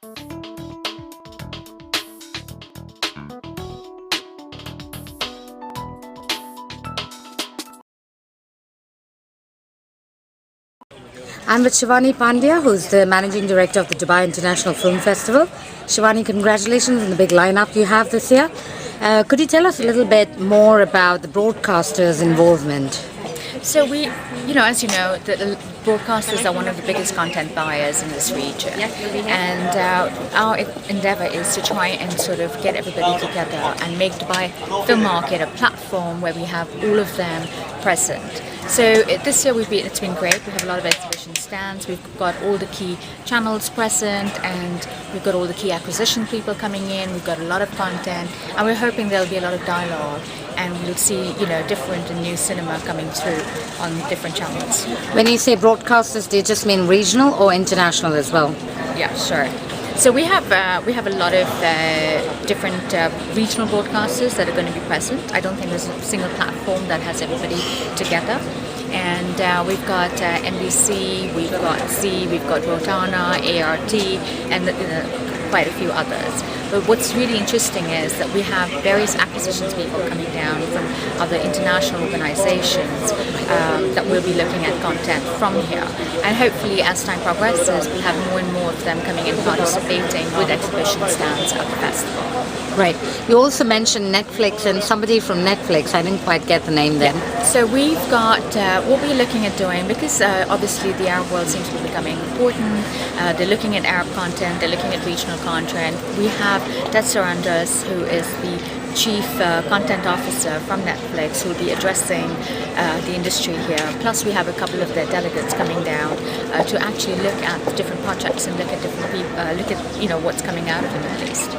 I'm with Shivani Pandya, who's the Managing Director of the Dubai International Film Festival. Shivani, congratulations on the big lineup you have this year. Could you tell us a little bit more about the broadcasters' involvement? So as you know, the broadcasters are one of the biggest content buyers in this region, and our endeavour is to try and sort of get everybody together and make Dubai Film Market a platform where we have all of them present. So this year it's been great. We have a lot of exhibition stands. We've got all the key channels present, and we've got all the key acquisition people coming in. We've got a lot of content, and we're hoping there'll be a lot of dialogue, and we'll see different and new cinema coming through on different channels. When you say broadcasters, do you just mean regional or international as well? Yeah, sure. So we have a lot of different regional broadcasters that are going to be present. I don't think there's a single platform that has everybody together. And we've got NBC, we've got Z, we've got Rotana, ART, and quite a few others. But what's really interesting is that we have various acquisitions people coming down from other international organizations that will be looking at content from here. And hopefully as time progresses, we'll have more and more of them coming in participating with exhibition stands at the festival. Right. You also mentioned Netflix and somebody from Netflix. I didn't quite get the name then. Yeah. So we've got what we're looking at doing, because obviously the Arab world seems to be becoming important. They're looking at Arab content, they're looking at regional content. We have Tetsa Andres, who is the Chief Content Officer from Netflix, who will be addressing the industry here. Plus we have a couple of their delegates coming down to actually look at different projects and look at different people, look at what's coming out of the Middle East.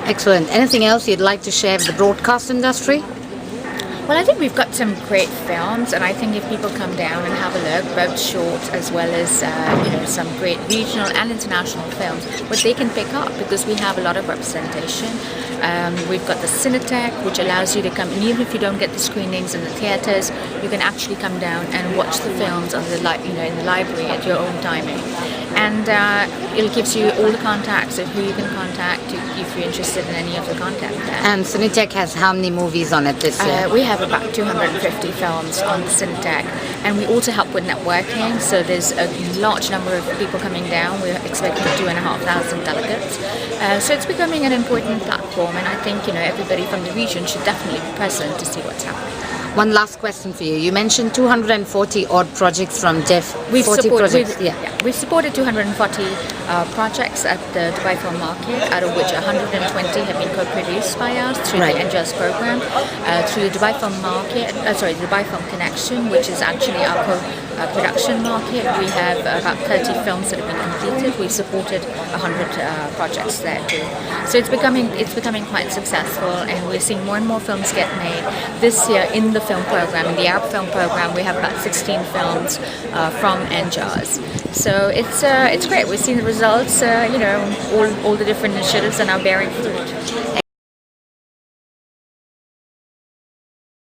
Excellent. Anything else you'd like to share with the broadcast industry? Well, I think we've got some great films, and I think if people come down and have a look, both short as well as some great regional and international films, what they can pick up, because we have a lot of representation. We've got the Cinetech, which allows you to come, and even if you don't get the screenings in the theatres, you can actually come down and watch the films on the in the library at your own timing. And it gives you all the contacts of who you can contact if you're interested in any of the content there. And Cinetech has how many movies on it this year? We have about 250 films on the Cinetech, and we also help with networking. So there's a large number of people coming down. We're expecting 2,500 delegates. So it's becoming an important platform, and I think everybody from the region should definitely be present to see what's happening. One last question for you. You mentioned 240 odd projects from DEF. We've supported 240 projects at the Dubai Film Market, out of which 120 have been co-produced by us through the NGOs program, through the Dubai Film Market, the Dubai Film Connection, which is actually our production market. We have about 30 films that have been completed. We've supported 100 projects there too. So it's becoming quite successful, and we're seeing more and more films get made. This year in the film program, in the Arab film program, we have about 16 films from NGOs. So it's great. We're seeing the results. All the different initiatives are now bearing fruit.